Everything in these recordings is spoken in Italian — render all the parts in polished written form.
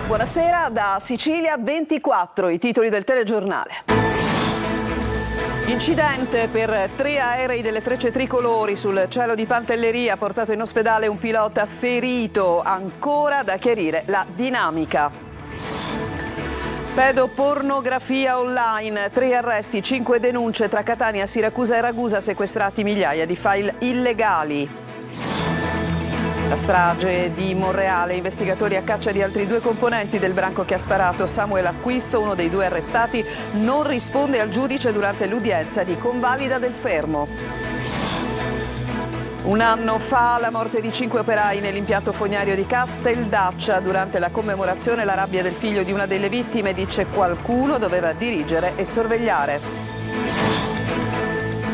Buonasera, da Sicilia 24, i titoli del telegiornale. Incidente per 3 aerei delle Frecce Tricolori sul cielo di Pantelleria, ha portato in ospedale un pilota ferito, ancora da chiarire la dinamica. Pedopornografia online, 3 arresti, 5 denunce tra Catania, Siracusa e Ragusa, sequestrati migliaia di file illegali. La strage di Monreale, investigatori a caccia di altri 2 componenti del branco che ha sparato. Samuel Acquisto, uno dei 2 arrestati, non risponde al giudice durante l'udienza di convalida del fermo. Un anno fa la morte di 5 operai nell'impianto fognario di Casteldaccia. Durante la commemorazione la rabbia del figlio di una delle vittime, dice qualcuno doveva dirigere e sorvegliare.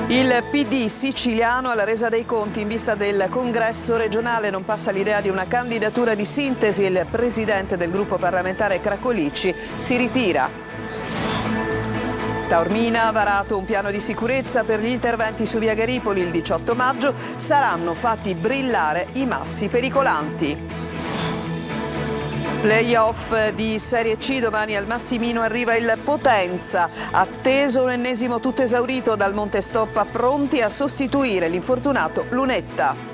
Il PD siciliano alla resa dei conti in vista del congresso regionale, non passa l'idea di una candidatura di sintesi. Il presidente del gruppo parlamentare Cracolici si ritira. Taormina ha varato un piano di sicurezza per gli interventi su via Garipoli. Il 18 maggio saranno fatti brillare i massi pericolanti. Playoff di Serie C, domani al Massimino arriva il Potenza, atteso un ennesimo tutto esaurito dal Montestoppa, pronti a sostituire l'infortunato Lunetta.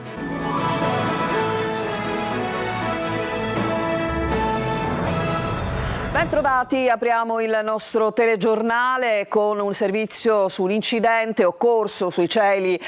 Bentrovati, apriamo il nostro telegiornale con un servizio su un incidente occorso sui cieli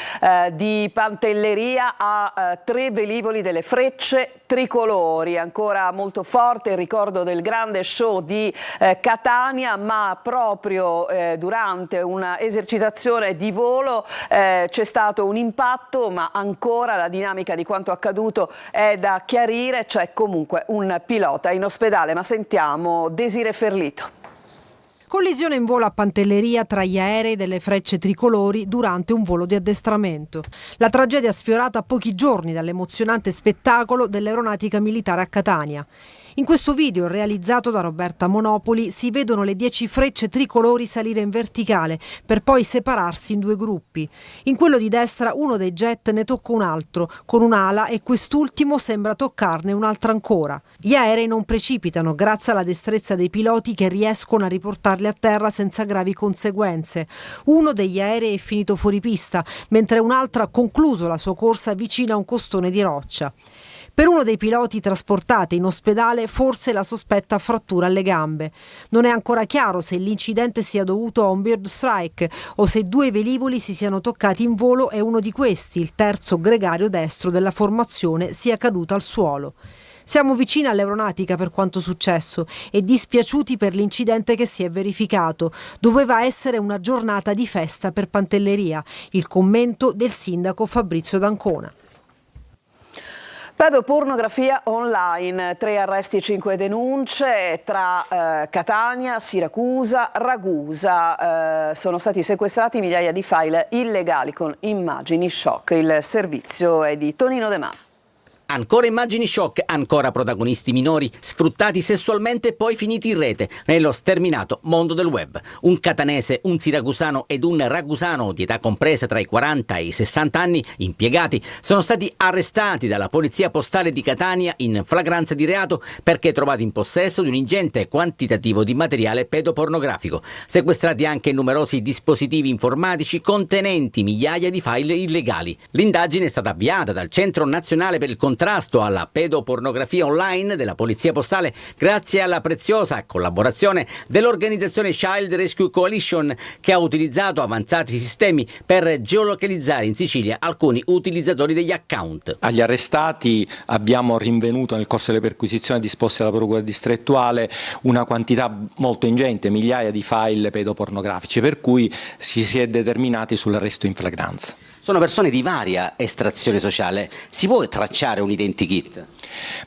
di Pantelleria a 3 velivoli delle Frecce Tricolori. Ancora molto forte il ricordo del grande show di Catania, ma proprio durante una esercitazione di volo c'è stato un impatto, ma ancora la dinamica di quanto accaduto è da chiarire. C'è comunque un pilota in ospedale, ma sentiamo Desire Ferlito. Collisione in volo a Pantelleria tra gli aerei delle Frecce Tricolori durante un volo di addestramento. La tragedia sfiorata a pochi giorni dall'emozionante spettacolo dell'aeronautica militare a Catania. In questo video, realizzato da Roberta Monopoli, si vedono le 10 frecce tricolori salire in verticale per poi separarsi in 2 gruppi. In quello di destra uno dei jet ne tocca un altro con un'ala e quest'ultimo sembra toccarne un'altra ancora. Gli aerei non precipitano grazie alla destrezza dei piloti che riescono a riportarli a terra senza gravi conseguenze. Uno degli aerei è finito fuori pista, mentre un altro ha concluso la sua corsa vicino a un costone di roccia. Per uno dei piloti trasportati in ospedale forse la sospetta frattura alle gambe. Non è ancora chiaro se l'incidente sia dovuto a un bird strike o se 2 velivoli si siano toccati in volo e uno di questi, il terzo gregario destro della formazione, sia caduto al suolo. Siamo vicini all'aeronautica per quanto successo e dispiaciuti per l'incidente che si è verificato. Doveva essere una giornata di festa per Pantelleria. Il commento del sindaco Fabrizio D'Ancona. Pedopornografia online, 3 arresti, 5 denunce tra Catania, Siracusa, Ragusa. Sono stati sequestrati migliaia di file illegali con immagini shock. Il servizio è di Tonino De Mano. Ancora immagini shock, ancora protagonisti minori sfruttati sessualmente e poi finiti in rete nello sterminato mondo del web. Un catanese, un siracusano ed un ragusano di età compresa tra i 40 e i 60 anni, impiegati, sono stati arrestati dalla polizia postale di Catania in flagranza di reato perché trovati in possesso di un ingente quantitativo di materiale pedopornografico. Sequestrati anche numerosi dispositivi informatici contenenti migliaia di file illegali. L'indagine è stata avviata dal Centro Nazionale per il Contrasto alla pedopornografia online della Polizia Postale grazie alla preziosa collaborazione dell'organizzazione Child Rescue Coalition, che ha utilizzato avanzati sistemi per geolocalizzare in Sicilia alcuni utilizzatori degli account. Agli arrestati abbiamo rinvenuto nel corso delle perquisizioni disposte dalla Procura distrettuale una quantità molto ingente, migliaia di file pedopornografici, per cui si è determinati sull'arresto in flagranza. Sono persone di varia estrazione sociale. Si può tracciare un identikit?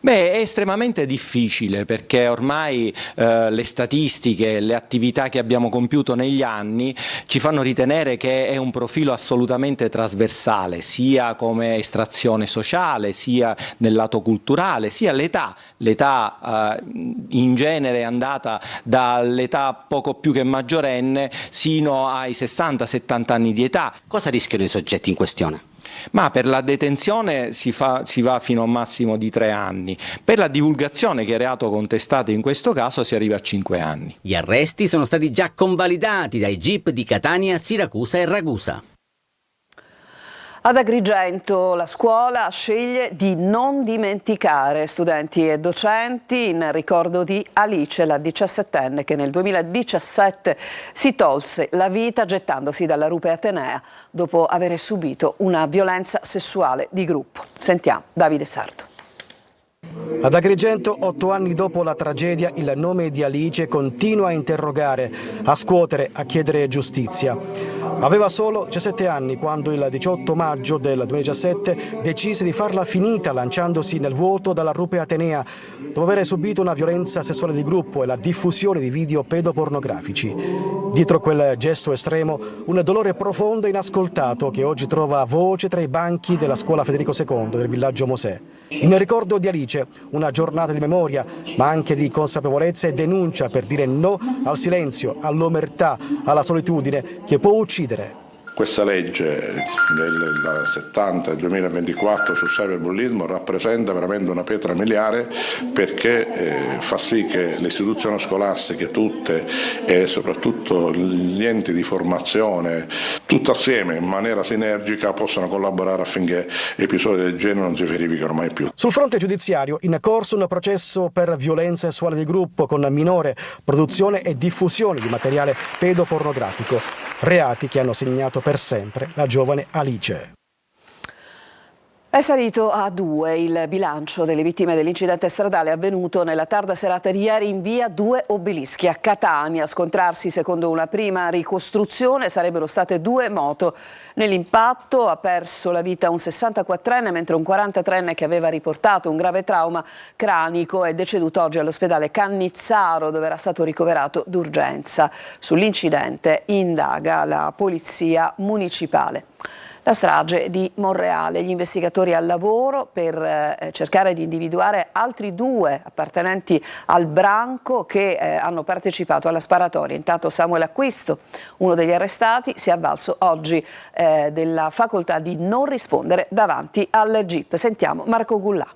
Beh, è estremamente difficile perché ormai le statistiche, le attività che abbiamo compiuto negli anni ci fanno ritenere che è un profilo assolutamente trasversale, sia come estrazione sociale, sia nel lato culturale, sia l'età. L'età in genere è andata dall'età poco più che maggiorenne sino ai 60-70 anni di età. Cosa rischiano i soggetti in questione? Ma per la detenzione si va fino a un massimo di 3 anni, per la divulgazione, che è reato contestato in questo caso, si arriva a 5 anni. Gli arresti sono stati già convalidati dai GIP di Catania, Siracusa e Ragusa. Ad Agrigento la scuola sceglie di non dimenticare studenti e docenti in ricordo di Alice, la 17enne che nel 2017 si tolse la vita gettandosi dalla rupe Atenea dopo aver subito una violenza sessuale di gruppo. Sentiamo Davide Sardo. Ad Agrigento, 8 anni dopo la tragedia, il nome di Alice continua a interrogare, a scuotere, a chiedere giustizia. Aveva solo 17 anni quando il 18 maggio del 2017 decise di farla finita lanciandosi nel vuoto dalla rupe Atenea dopo aver subito una violenza sessuale di gruppo e la diffusione di video pedopornografici. Dietro quel gesto estremo, un dolore profondo e inascoltato che oggi trova voce tra i banchi della scuola Federico II del villaggio Mosè. In ricordo di Alice, una giornata di memoria, ma anche di consapevolezza e denuncia per dire no al silenzio, all'omertà, alla solitudine che può uccidere. Questa legge del 70 e 2024 sul cyberbullismo rappresenta veramente una pietra miliare, perché fa sì che le istituzioni scolastiche tutte e soprattutto gli enti di formazione tutte assieme in maniera sinergica possano collaborare affinché episodi del genere non si verifichino mai più. Sul fronte giudiziario in corso un processo per violenza sessuale di gruppo con minore, produzione e diffusione di materiale pedopornografico, reati che hanno segnato per sempre la giovane Alice. È salito a 2 il bilancio delle vittime dell'incidente stradale avvenuto nella tarda serata di ieri in via Due Obelischi a Catania. A scontrarsi, secondo una prima ricostruzione, sarebbero state 2 moto. Nell'impatto ha perso la vita un 64enne, mentre un 43enne che aveva riportato un grave trauma cranico è deceduto oggi all'ospedale Cannizzaro, dove era stato ricoverato d'urgenza. Sull'incidente indaga la polizia municipale. La strage di Monreale, gli investigatori al lavoro per cercare di individuare altri 2 appartenenti al branco che hanno partecipato alla sparatoria. Intanto Samuel Acquisto, uno degli arrestati, si è avvalso oggi della facoltà di non rispondere davanti al GIP. Sentiamo Marco Gullà.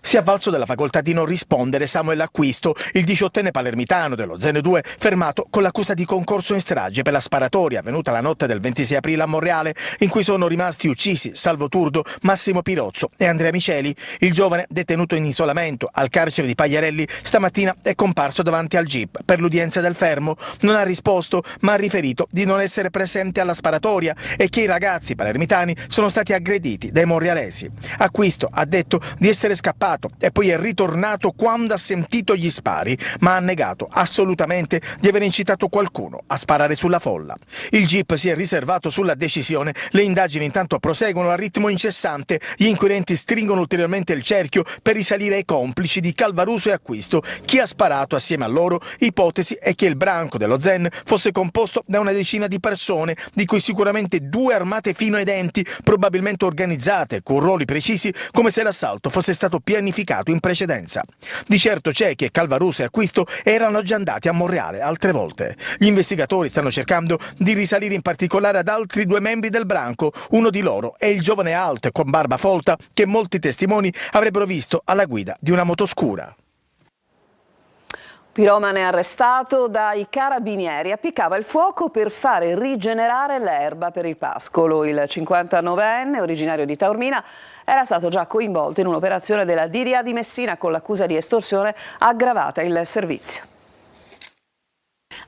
Si è avvalso della facoltà di non rispondere Samuel Acquisto, il 18enne palermitano dello Zen 2, fermato con l'accusa di concorso in strage per la sparatoria avvenuta la notte del 26 aprile a Monreale, in cui sono rimasti uccisi Salvo Turdo, Massimo Pirozzo e Andrea Miceli. Il giovane, detenuto in isolamento al carcere di Pagliarelli, stamattina è comparso davanti al GIP per l'udienza del fermo. Non ha risposto, ma ha riferito di non essere presente alla sparatoria e che i ragazzi palermitani sono stati aggrediti dai monrealesi. Acquisto ha detto di essere scappato e poi è ritornato quando ha sentito gli spari, ma ha negato assolutamente di aver incitato qualcuno a sparare sulla folla. Il GIP si è riservato sulla decisione, le indagini intanto proseguono a ritmo incessante, gli inquirenti stringono ulteriormente il cerchio per risalire ai complici di Calvaruso e Acquisto. Chi ha sparato assieme a loro? Ipotesi è che il branco dello Zen fosse composto da una decina di persone, di cui sicuramente 2 armate fino ai denti, probabilmente organizzate con ruoli precisi, come se l'assalto fosse stato pianificato in precedenza. Di certo c'è che Calvaruso e Acquisto erano già andati a Monreale altre volte. Gli investigatori stanno cercando di risalire in particolare ad altri 2 membri del branco. Uno di loro è il giovane alto e con barba folta che molti testimoni avrebbero visto alla guida di una moto scura. Piromane arrestato dai carabinieri, appiccava il fuoco per fare rigenerare l'erba per il pascolo. Il 59enne, originario di Taormina, era stato già coinvolto in un'operazione della DIRIA di Messina con l'accusa di estorsione aggravata il servizio.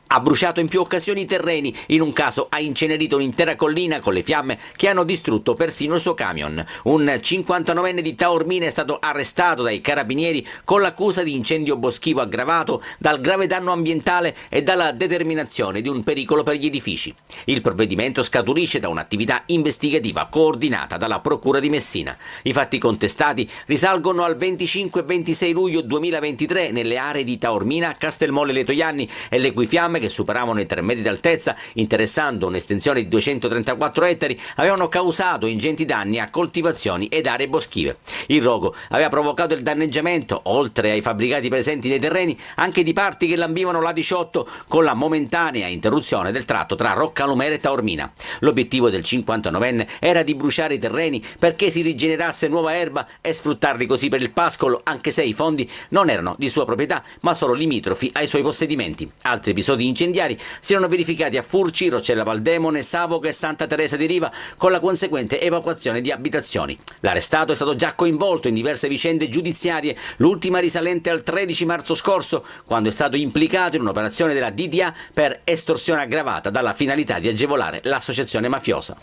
Ha bruciato in più occasioni i terreni, in un caso ha incenerito un'intera collina con le fiamme che hanno distrutto persino il suo camion. Un 59enne di Taormina è stato arrestato dai carabinieri con l'accusa di incendio boschivo aggravato dal grave danno ambientale e dalla determinazione di un pericolo per gli edifici. Il provvedimento scaturisce da un'attività investigativa coordinata dalla Procura di Messina. I fatti contestati risalgono al 25 e 26 luglio 2023 nelle aree di Taormina, Castelmolle Letojanni e le cui fiamme fiamme che superavano i 3 metri d'altezza, interessando un'estensione di 234 ettari, avevano causato ingenti danni a coltivazioni ed aree boschive. Il rogo aveva provocato il danneggiamento, oltre ai fabbricati presenti nei terreni, anche di parti che lambivano la 18, con la momentanea interruzione del tratto tra Roccalumere e Taormina. L'obiettivo del 59enne era di bruciare i terreni perché si rigenerasse nuova erba e sfruttarli così per il pascolo, anche se i fondi non erano di sua proprietà ma solo limitrofi ai suoi possedimenti. Altri episodi incendiari si erano verificati a Furci, Roccella Valdemone, Savoca e Santa Teresa di Riva, con la conseguente evacuazione di abitazioni. L'arrestato è stato già coinvolto in diverse vicende giudiziarie, l'ultima risalente al 13 marzo scorso, quando è stato implicato in un'operazione della DDA per estorsione aggravata dalla finalità di agevolare l'associazione mafiosa.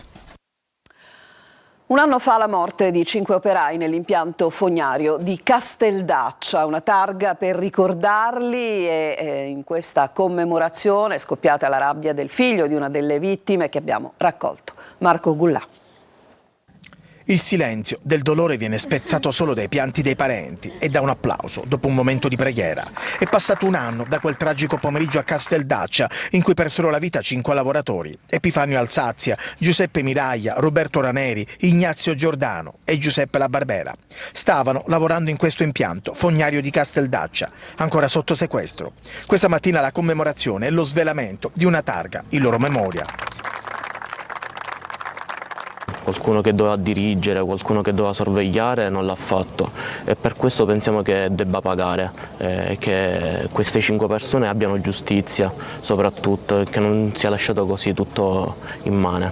Un anno fa la morte di 5 operai nell'impianto fognario di Casteldaccia, una targa per ricordarli e in questa commemorazione è scoppiata la rabbia del figlio di una delle vittime che abbiamo raccolto, Marco Gullà. Il silenzio del dolore viene spezzato solo dai pianti dei parenti e da un applauso dopo un momento di preghiera. È passato un anno da quel tragico pomeriggio a Casteldaccia in cui persero la vita 5 lavoratori: Epifanio Alsazia, Giuseppe Miraglia, Roberto Raneri, Ignazio Giordano e Giuseppe La Barbera. Stavano lavorando in questo impianto fognario di Casteldaccia, ancora sotto sequestro. Questa mattina la commemorazione e lo svelamento di una targa in loro memoria. Qualcuno che doveva dirigere, qualcuno che doveva sorvegliare non l'ha fatto e per questo pensiamo che debba pagare, che queste 5 persone abbiano giustizia soprattutto e che non sia lasciato così tutto immane.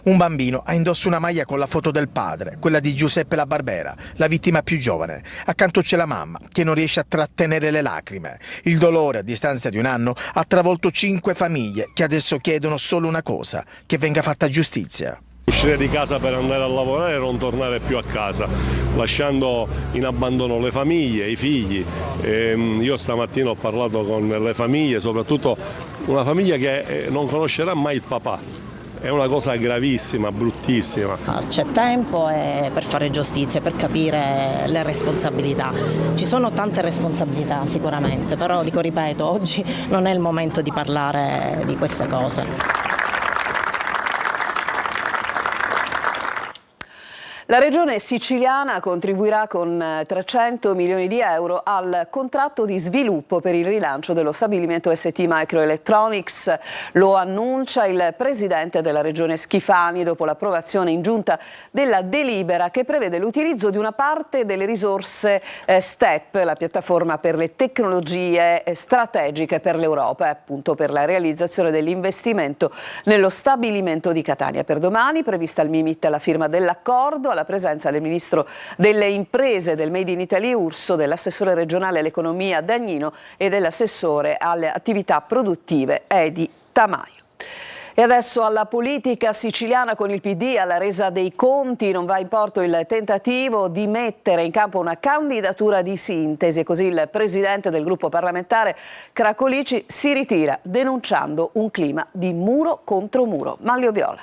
Un bambino ha indosso una maglia con la foto del padre, quella di Giuseppe La Barbera, la vittima più giovane. Accanto c'è la mamma, che non riesce a trattenere le lacrime. Il dolore, a distanza di un anno, ha travolto 5 famiglie che adesso chiedono solo una cosa: che venga fatta giustizia. Uscire di casa per andare a lavorare e non tornare più a casa, lasciando in abbandono le famiglie, i figli. Io stamattina ho parlato con le famiglie, soprattutto una famiglia che non conoscerà mai il papà. È una cosa gravissima, bruttissima. C'è tempo per fare giustizia, per capire le responsabilità. Ci sono tante responsabilità sicuramente, però ripeto, oggi non è il momento di parlare di queste cose. La regione siciliana contribuirà con 300 milioni di euro al contratto di sviluppo per il rilancio dello stabilimento ST Microelectronics. Lo annuncia il presidente della regione Schifani dopo l'approvazione in giunta della delibera che prevede l'utilizzo di una parte delle risorse STEP, la piattaforma per le tecnologie strategiche per l'Europa, appunto per la realizzazione dell'investimento nello stabilimento di Catania. Per domani prevista al Mimit la firma dell'accordo, alla presenza del ministro delle imprese del Made in Italy Urso, dell'assessore regionale all'economia Dagnino e dell'assessore alle attività produttive Edi Tamaio. E adesso alla politica siciliana con il PD, alla resa dei conti non va in porto il tentativo di mettere in campo una candidatura di sintesi, così il presidente del gruppo parlamentare Cracolici si ritira denunciando un clima di muro contro muro. Manlio Viola.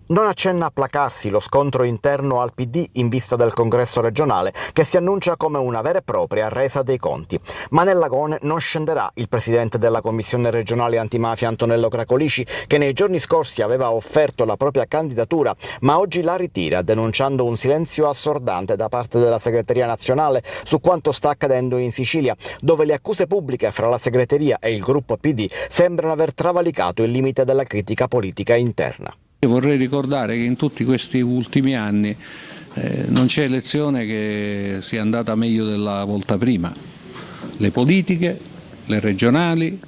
Non accenna a placarsi lo scontro interno al PD in vista del congresso regionale, che si annuncia come una vera e propria resa dei conti. Ma nel lagone non scenderà il presidente della commissione regionale antimafia Antonello Cracolici, che nei giorni scorsi aveva offerto la propria candidatura, ma oggi la ritira, denunciando un silenzio assordante da parte della segreteria nazionale su quanto sta accadendo in Sicilia, dove le accuse pubbliche fra la segreteria e il gruppo PD sembrano aver travalicato il limite della critica politica interna. Vorrei ricordare che in tutti questi ultimi anni non c'è elezione che sia andata meglio della volta prima. Le politiche, le regionali,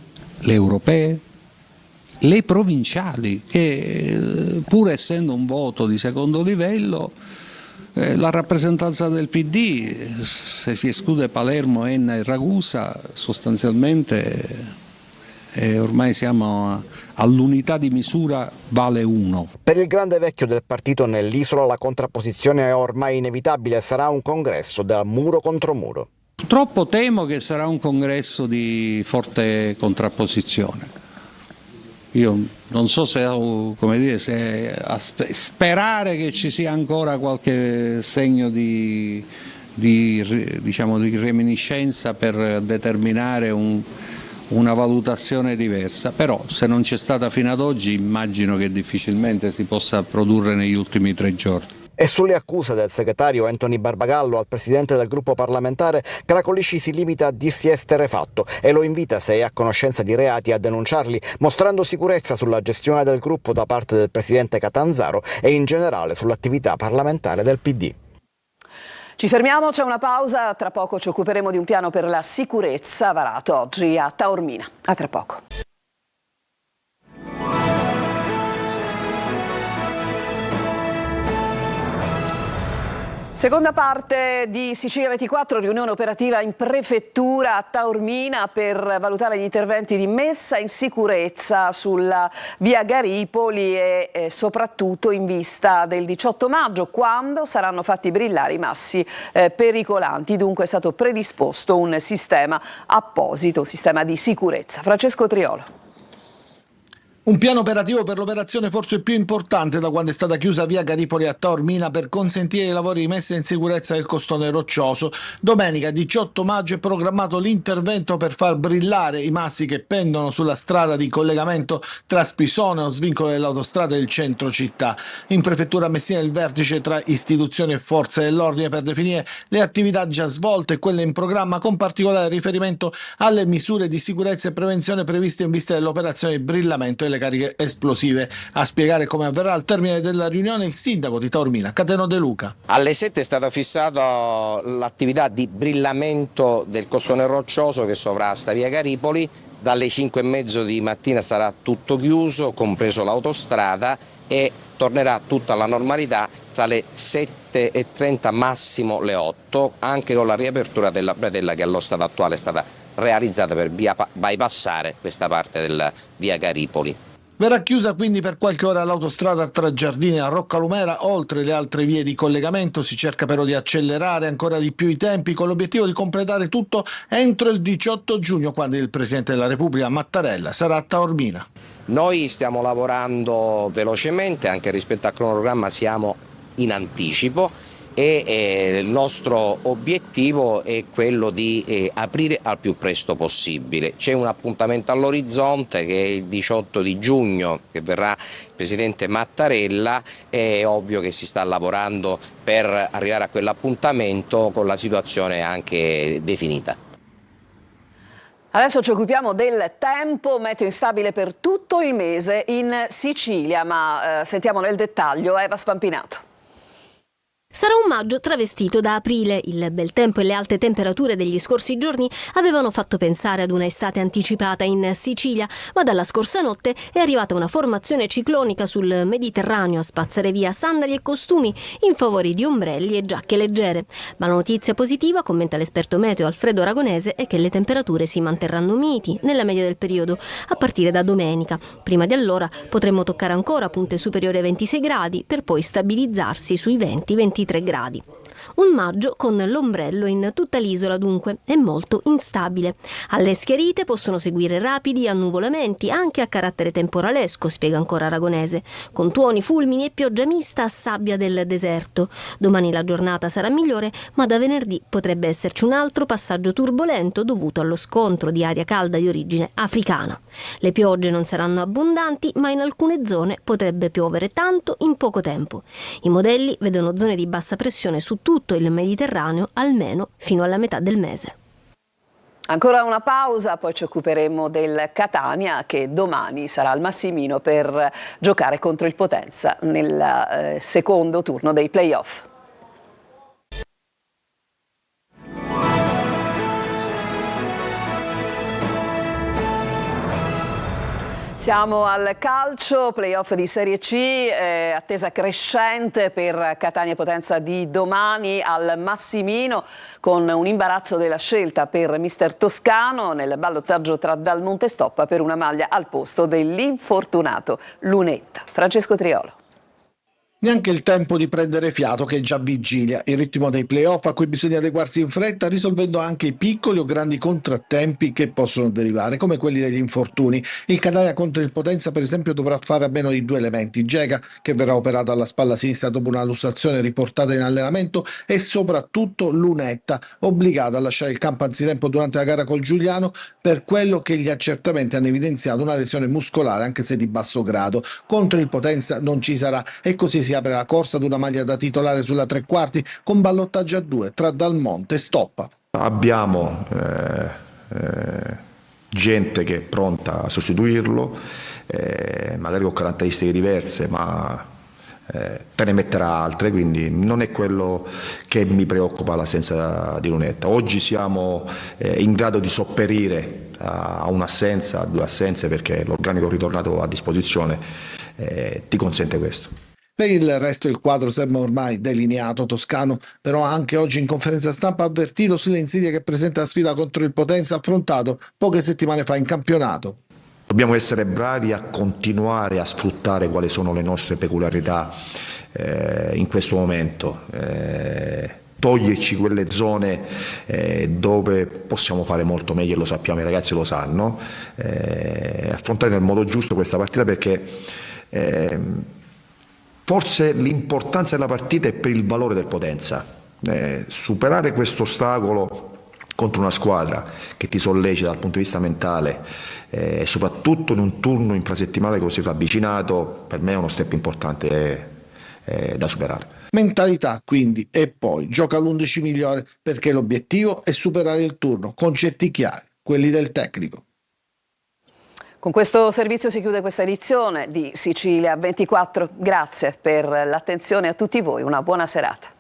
le europee, le provinciali, che pur essendo un voto di secondo livello, la rappresentanza del PD, se si esclude Palermo, Enna e Ragusa, sostanzialmente ormai siamo all'unità di misura vale 1. Per il grande vecchio del partito nell'isola la contrapposizione è ormai inevitabile, sarà un congresso da muro contro muro. Purtroppo temo che sarà un congresso di forte contrapposizione. Io non so se sperare che ci sia ancora qualche segno di reminiscenza per determinare una valutazione diversa, però se non c'è stata fino ad oggi immagino che difficilmente si possa produrre negli ultimi 3 giorni. E sulle accuse del segretario Anthony Barbagallo al presidente del gruppo parlamentare, Cracolisci si limita a dirsi esterrefatto e lo invita, se è a conoscenza di reati, a denunciarli, mostrando sicurezza sulla gestione del gruppo da parte del presidente Catanzaro e in generale sull'attività parlamentare del PD. Ci fermiamo, c'è una pausa, tra poco ci occuperemo di un piano per la sicurezza varato oggi a Taormina. A tra poco. Seconda parte di Sicilia 24, riunione operativa in prefettura a Taormina per valutare gli interventi di messa in sicurezza sulla via Garipoli e soprattutto in vista del 18 maggio, quando saranno fatti brillare i massi pericolanti. Dunque è stato predisposto un sistema apposito, un sistema di sicurezza. Francesco Triolo. Un piano operativo per l'operazione forse più importante da quando è stata chiusa via Garipoli a Taormina per consentire i lavori di messa in sicurezza del costone roccioso. Domenica 18 maggio è programmato l'intervento per far brillare i massi che pendono sulla strada di collegamento tra Spisone o svincolo dell'autostrada del centro città. In prefettura a Messina il vertice tra istituzioni e forze dell'ordine per definire le attività già svolte e quelle in programma, con particolare riferimento alle misure di sicurezza e prevenzione previste in vista dell'operazione di brillamento e cariche esplosive. A spiegare come avverrà al termine della riunione il sindaco di Taormina, Cateno De Luca. Alle 7 è stata fissata l'attività di brillamento del costone roccioso che sovrasta via Garipoli. Dalle 5:30 di mattina sarà tutto chiuso, compreso l'autostrada, e tornerà tutta la normalità tra le 7:30 massimo le 8, anche con la riapertura della bretella che allo stato attuale è stata realizzata per bypassare questa parte della via Garipoli. Verrà chiusa quindi per qualche ora l'autostrada tra Giardini e Roccalumera, oltre le altre vie di collegamento. Si cerca però di accelerare ancora di più i tempi, con l'obiettivo di completare tutto entro il 18 giugno, quando il Presidente della Repubblica Mattarella sarà a Taormina. Noi stiamo lavorando velocemente, anche rispetto al cronoprogramma siamo in anticipo, e il nostro obiettivo è quello di aprire al più presto possibile. C'è un appuntamento all'orizzonte che è il 18 di giugno, che verrà il Presidente Mattarella. È ovvio che si sta lavorando per arrivare a quell'appuntamento con la situazione anche definita. Adesso ci occupiamo del tempo, meteo instabile per tutto il mese in Sicilia, ma sentiamo nel dettaglio Eva Spampinato. Sarà un maggio travestito da aprile. Il bel tempo e le alte temperature degli scorsi giorni avevano fatto pensare ad una estate anticipata in Sicilia, ma dalla scorsa notte è arrivata una formazione ciclonica sul Mediterraneo a spazzare via sandali e costumi in favore di ombrelli e giacche leggere. Ma la notizia positiva, commenta l'esperto meteo Alfredo Aragonese, è che le temperature si manterranno miti nella media del periodo a partire da domenica. Prima di allora potremmo toccare ancora punte superiori ai 26 gradi per poi stabilizzarsi sui 20-23 gradi. Un maggio con l'ombrello in tutta l'isola, dunque, è molto instabile. Alle schiarite possono seguire rapidi annuvolamenti anche a carattere temporalesco, spiega ancora Aragonese, con tuoni, fulmini e pioggia mista a sabbia del deserto. Domani la giornata sarà migliore, ma da venerdì potrebbe esserci un altro passaggio turbolento dovuto allo scontro di aria calda di origine africana. Le piogge non saranno abbondanti, ma in alcune zone potrebbe piovere tanto in poco tempo. I modelli vedono zone di bassa pressione su tutto il Mediterraneo almeno fino alla metà del mese. Ancora una pausa, poi ci occuperemo del Catania che domani sarà al Massimino per giocare contro il Potenza nel secondo turno dei play-off. Siamo al calcio, playoff di Serie C, attesa crescente per Catania e Potenza di domani al Massimino, con un imbarazzo della scelta per mister Toscano nel ballottaggio tra Dal Monte e Stoppa per una maglia al posto dell'infortunato Lunetta. Francesco Triolo. Neanche il tempo di prendere fiato, che è già vigilia, il ritmo dei playoff a cui bisogna adeguarsi in fretta, risolvendo anche i piccoli o grandi contrattempi che possono derivare, come quelli degli infortuni. Il Catania contro il Potenza, per esempio, dovrà fare a meno di 2 elementi: Gega, che verrà operato alla spalla sinistra dopo una lussazione riportata in allenamento, e soprattutto Lunetta, obbligato a lasciare il campo anzitempo durante la gara col Giuliano per quello che gli accertamenti hanno evidenziato una lesione muscolare, anche se di basso grado. Contro il Potenza non ci sarà, e così si apre la corsa ad una maglia da titolare sulla 3/4 con ballottaggio a 2 tra Dalmonte e Stoppa. Abbiamo gente che è pronta a sostituirlo, magari con caratteristiche diverse, ma te ne metterà altre, quindi non è quello che mi preoccupa l'assenza di Lunetta. Oggi siamo in grado di sopperire a un'assenza, a 2 assenze, perché l'organico ritornato a disposizione ti consente questo. Per il resto il quadro sembra ormai delineato. Toscano però anche oggi in conferenza stampa ha avvertito sulle insidie che presenta la sfida contro il Potenza, affrontato poche settimane fa in campionato. Dobbiamo essere bravi a continuare a sfruttare quali sono le nostre peculiarità in questo momento, toglierci quelle zone dove possiamo fare molto meglio, e lo sappiamo, i ragazzi lo sanno, affrontare nel modo giusto questa partita, perché forse l'importanza della partita è per il valore del Potenza. Superare questo ostacolo contro una squadra che ti sollecita dal punto di vista mentale, soprattutto in un turno infrasettimanale così ravvicinato, per me è uno step importante da superare. Mentalità quindi, e poi gioca l'11 migliore, perché l'obiettivo è superare il turno, concetti chiari, quelli del tecnico. Con questo servizio si chiude questa edizione di Sicilia 24. Grazie per l'attenzione a tutti voi, una buona serata.